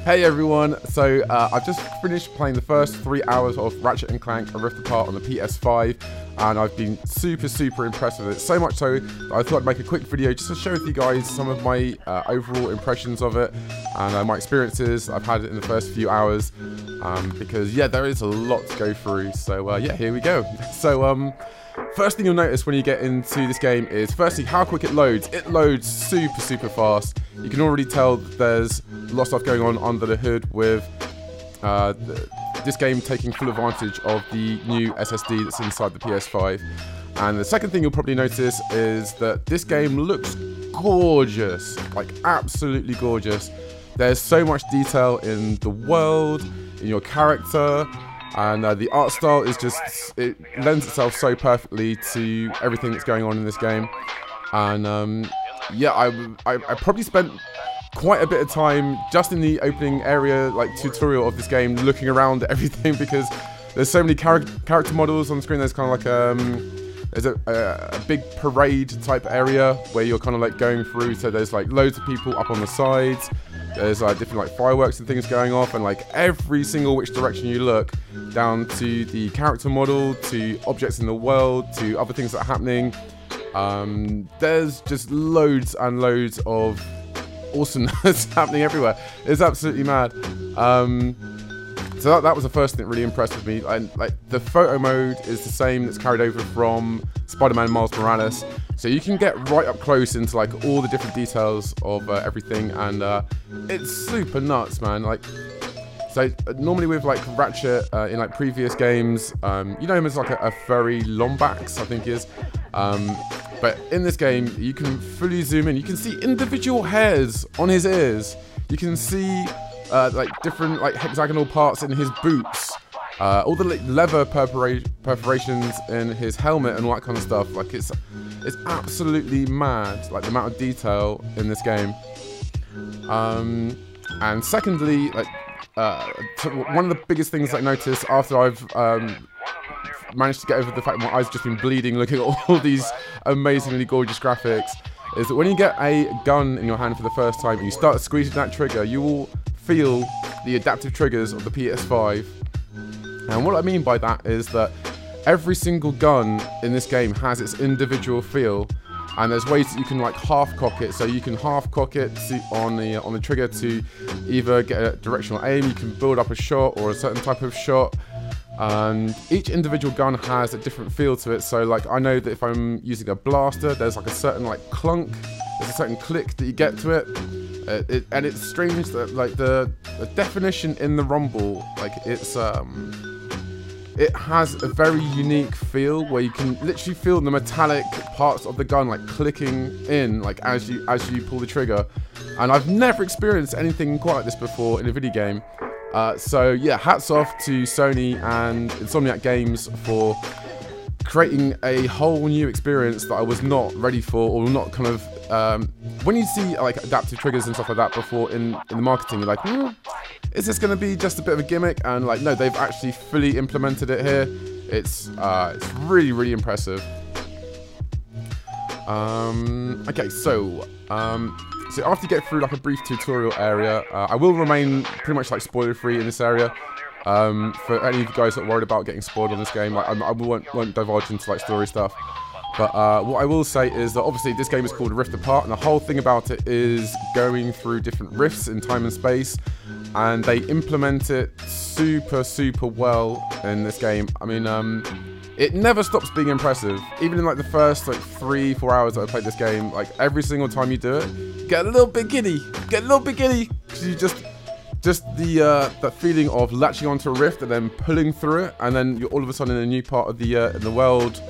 Hey everyone, so I've just finished playing the first 3 hours of Ratchet and Clank A Rift Apart on the PS5, and I've been super impressed with it, so much so that I thought I'd make a quick video just to share with you guys some of my overall impressions of it and my experiences I've had in the first few hours, because yeah, there is a lot to go through, so yeah, here we go. So first thing you'll notice when you get into this game is firstly how quick it loads. It loads super fast. You can already tell that there's a lot of stuff going on under the hood with this game taking full advantage of the new SSD that's inside the PS5. And the second thing you'll probably notice is that this game looks gorgeous, like absolutely gorgeous. There's so much detail in the world, in your character, and the art style is just, it lends itself so perfectly to everything that's going on in this game. And yeah, I probably spent quite a bit of time just in the opening area, like tutorial of this game, looking around at everything, because there's so many character models on the screen. There's kind of like there's a big parade type area where you're kind of like going through, so there's like loads of people up on the sides. There's different like fireworks and things going off, and like every single which direction you look, down to the character model, to objects in the world, to other things that are happening. There's just loads and loads of awesomeness happening everywhere. It's absolutely mad. So that was the first thing that really impressed with me. And like the photo mode is the same that's carried over from Spider-Man Miles Morales, so you can get right up close into like all the different details of everything, and it's super nuts, man. Like, so normally with like Ratchet in like previous games, you know him as like a furry Lombax, I think he is. But in this game, you can fully zoom in. You can see individual hairs on his ears. You can see like different like hexagonal parts in his boots. All the like, leather perforations in his helmet and all that kind of stuff. Like it's absolutely mad, like the amount of detail in this game. And secondly, like one of the biggest things I noticed after I've managed to get over the fact that my eyes have just been bleeding looking at all these amazingly gorgeous graphics, is that when you get a gun in your hand for the first time and you start squeezing that trigger, you will feel the adaptive triggers of the PS5. And what I mean by that is that every single gun in this game has its individual feel, and there's ways that you can like half cock it. So you can half cock it on the trigger to either get a directional aim. You can build up a shot or a certain type of shot. And each individual gun has a different feel to it. So like I know that if I'm using a blaster, there's like a certain like clunk, there's a certain click that you get to it. And it's strange that like the definition in the rumble, like it has a very unique feel where you can literally feel the metallic parts of the gun like clicking in, like as you pull the trigger. And I've never experienced anything quite like this before in a video game. So yeah, hats off to Sony and Insomniac Games for creating a whole new experience that I was not ready for, or not kind of when you see like adaptive triggers and stuff like that before in the marketing, you're like, is this going to be just a bit of a gimmick? And like, no, they've actually fully implemented it here. It's really impressive. Okay, so after you get through like a brief tutorial area, I will remain pretty much like spoiler free in this area. For any of you guys that are worried about getting spoiled on this game, like, I won't divulge into like story stuff. But what I will say is that obviously this game is called Rift Apart, and the whole thing about it is going through different rifts in time and space, and they implement it super well in this game. I mean, it never stops being impressive. Even in like the first like 3-4 hours that I played this game, like every single time you do it, you get a little bit giddy. Because you just that feeling of latching onto a rift and then pulling through it, and then you're all of a sudden in a new part of the world,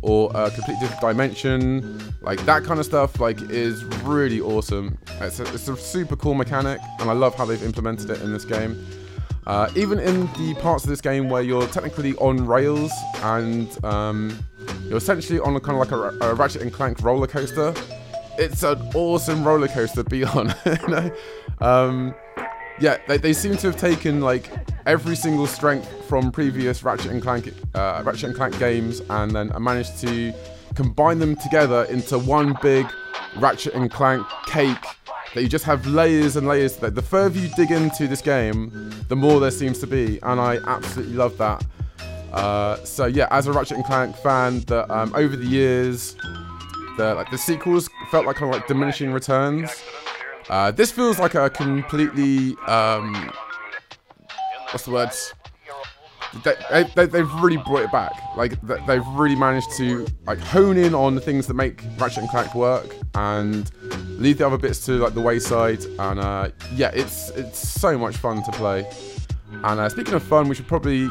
or a completely different dimension. Like that kind of stuff like is really awesome. It's a super cool mechanic, and I love how they've implemented it in this game. Even in the parts of this game where you're technically on rails and you're essentially on a kind of like a Ratchet and Clank roller coaster, it's an awesome roller coaster to be on. You know? Yeah, they seem to have taken like every single strength from previous Ratchet and Clank games, and then managed to combine them together into one big Ratchet and Clank cake that you just have layers and layers. The further you dig into this game, the more there seems to be, and I absolutely love that. So yeah, as a Ratchet and Clank fan, that over the years, the sequels felt like kind of like diminishing returns. This feels like a completely what's the words? They've really brought it back. Like they've really managed to like hone in on the things that make Ratchet and Clank work and leave the other bits to like the wayside. And yeah, it's so much fun to play. And speaking of fun, we should probably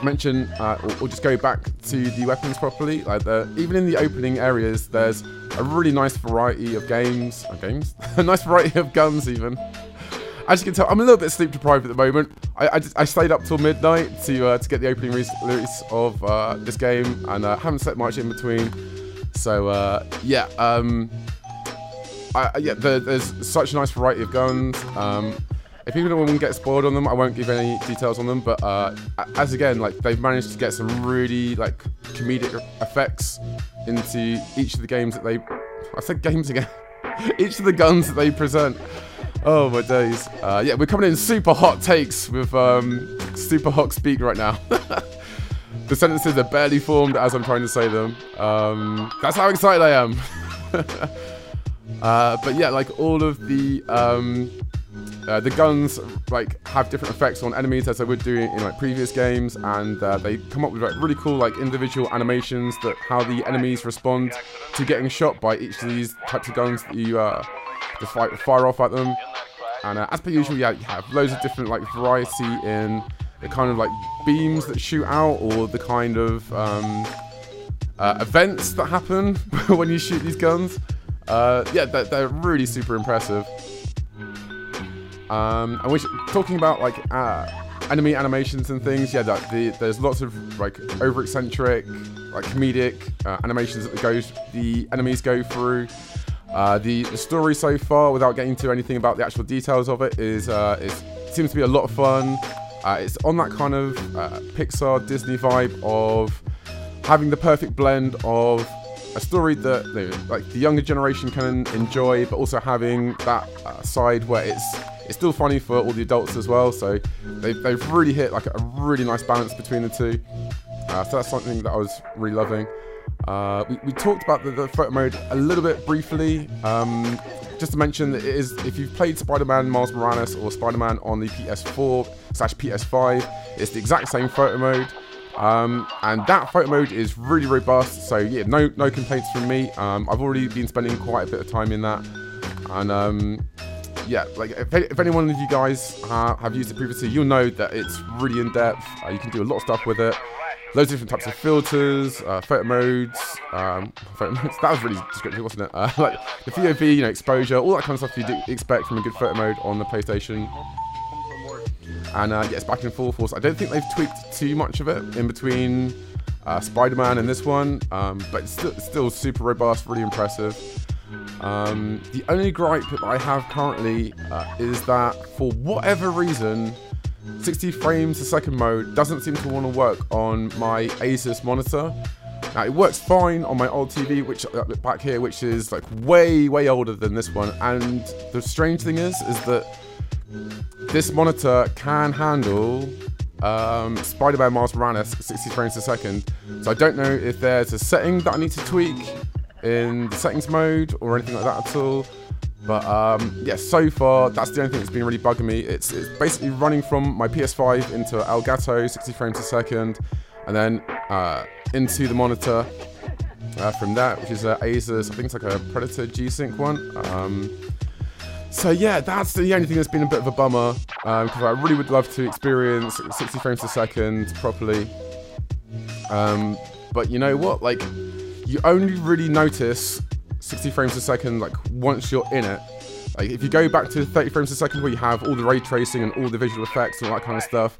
mention or just go back to the weapons properly. Like even in the opening areas, there's a really nice variety of a nice variety of guns even. As you can tell, I'm a little bit sleep deprived at the moment. I stayed up till midnight to get the opening release of this game, and haven't slept much in between. So yeah, there's such a nice variety of guns. If people don't want to get spoiled on them, I won't give any details on them. But as again, like they've managed to get some really like comedic effects into each of the games that they. I said games again. Each of the guns that they present. Oh my days. Yeah, we're coming in super hot takes with super hot speak right now. The sentences are barely formed as I'm trying to say them. That's how excited I am. But yeah, like all of the guns like have different effects on enemies as they would do in like previous games, and they come up with like really cool like individual animations that how the enemies respond to getting shot by each of these types of guns that you just fire off at them. And as per usual, yeah, you have loads of different like variety in the kind of like beams that shoot out, or the kind of events that happen when you shoot these guns. Yeah, they're really super impressive. And we're talking about like enemy animations and things. Yeah, there's lots of like over eccentric, like comedic animations that the enemies go through. The story so far, without getting into anything about the actual details of it, seems to be a lot of fun. It's on that kind of Pixar Disney vibe of having the perfect blend of a story that like the younger generation can enjoy, but also having that side where it's still funny for all the adults as well. So they've really hit like a really nice balance between the two. So that's something that I was really loving. We talked about the photo mode a little bit briefly. Just to mention that it is, if you've played Spider-Man Miles Morales or Spider-Man on the PS4/PS5, it's the exact same photo mode. And that photo mode is really robust, so yeah, no complaints from me. I've already been spending quite a bit of time in that, and yeah, like if any one of you guys have used it previously, you'll know that it's really in depth. You can do a lot of stuff with it. Loads of different types of filters, photo modes. That was really descriptive, wasn't it? Like the POV, exposure, all that kind of stuff you do expect from a good photo mode on the PlayStation. And yeah, it's back in full force. I don't think they've tweaked too much of it in between Spider-Man and this one, but it's still super robust, really impressive. The only gripe that I have currently is that for whatever reason, 60 frames a second mode doesn't seem to want to work on my Asus monitor. Now it works fine on my old TV, which back here, which is like way older than this one. And the strange thing is that this monitor can handle Spider-Man Miles Morales 60 frames a second. So I don't know if there's a setting that I need to tweak in the settings mode or anything like that at all. But yeah, so far that's the only thing that's been really bugging me. It's basically running from my PS5 into Elgato 60 frames a second, and then into the monitor from that, which is Asus. I think it's like a Predator G-Sync one. So yeah, that's the only thing that's been a bit of a bummer, because I really would love to experience 60 frames a second properly. But you know what? Like, you only really notice 60 frames a second like once you're in it. Like if you go back to 30 frames a second where you have all the ray tracing and all the visual effects and all that kind of stuff,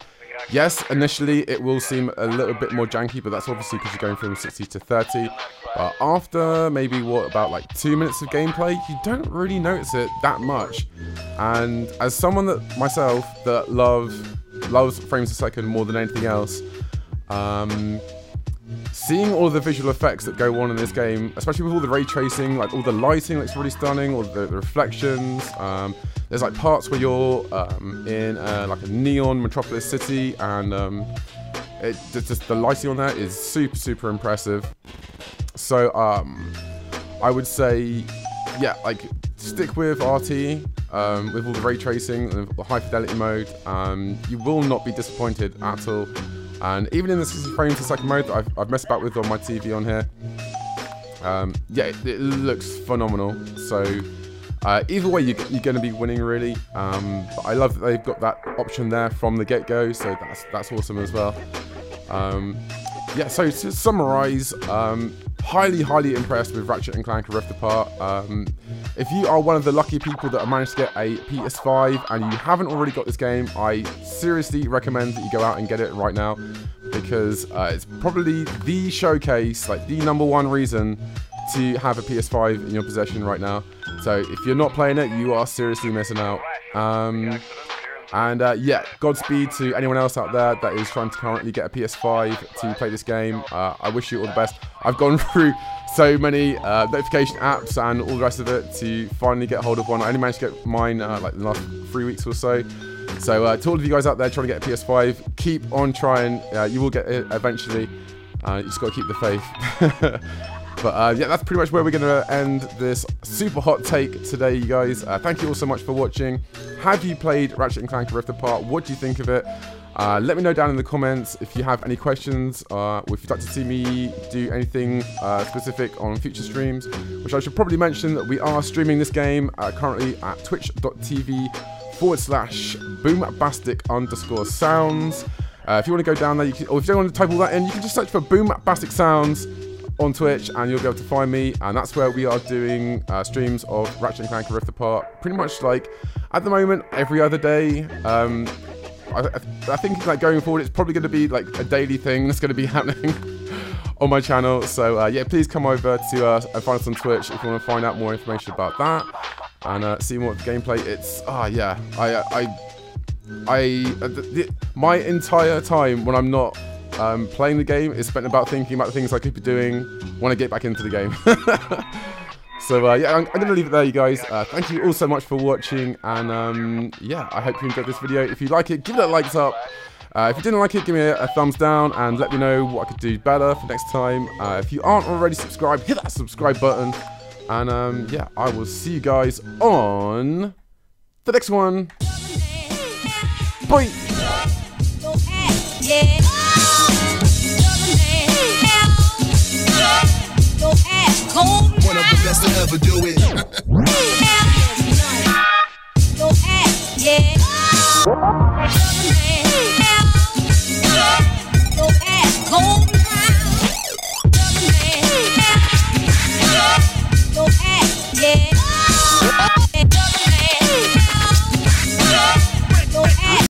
yes, initially it will seem a little bit more janky, but that's obviously because you're going from 60 to 30. But after maybe about like 2 minutes of gameplay, you don't really notice it that much. And as someone that myself that loves frames a second more than anything else, seeing all the visual effects that go on in this game, especially with all the ray tracing, like all the lighting looks really stunning, all the reflections. There's like parts where you're in like a neon metropolis city, and just the lighting on that is super impressive. So I would say, yeah, like stick with RT with all the ray tracing and the high fidelity mode. You will not be disappointed at all. And even in the 60 frames per second mode that I've messed about with on my TV on here, yeah, it looks phenomenal. So either way, you're going to be winning really. But I love that they've got that option there from the get-go, so that's awesome as well. Yeah, so to summarize, highly impressed with Ratchet and Clank Rift Apart. If you are one of the lucky people that have managed to get a PS5 and you haven't already got this game, I seriously recommend that you go out and get it right now, because it's probably the showcase, like the #1 reason to have a PS5 in your possession right now. So if you're not playing it, you are seriously missing out. Yeah, Godspeed to anyone else out there that is trying to currently get a PS5 to play this game. I wish you all the best. I've gone through so many notification apps and all the rest of it to finally get hold of one. I only managed to get mine like the last 3 weeks or so. So to all of you guys out there trying to get a PS5, keep on trying. You will get it eventually. You just got to keep the faith. But yeah, that's pretty much where we're going to end this super hot take today, you guys. Thank you all so much for watching. Have you played Ratchet and Clank Rift Apart? What do you think of it? Let me know down in the comments if you have any questions, or if you'd like to see me do anything specific on future streams, which I should probably mention that we are streaming this game currently at twitch.tv/Boombastic_Sounds. If you want to go down there, or if you don't want to type all that in, you can just search for Boombastic Sounds on Twitch and you'll be able to find me, and that's where we are doing streams of Ratchet and Clank Rift Apart pretty much like at the moment every other day. I think like going forward it's probably going to be like a daily thing that's going to be happening on my channel. So yeah, please come over to and find us on Twitch if you want to find out more information about that and see more of the gameplay. It's yeah, my entire time when I'm not playing the game is spent about thinking about the things I could be doing when I get back into the game. So yeah, I'm going to leave it there, you guys. Thank you all so much for watching, and yeah, I hope you enjoyed this video. If you like it, give it a thumbs up. If you didn't like it, give me a thumbs down and let me know what I could do better for next time. If you aren't already subscribed, hit that subscribe button, and yeah, I will see you guys on the next one. Bye! One of the best to ever do it.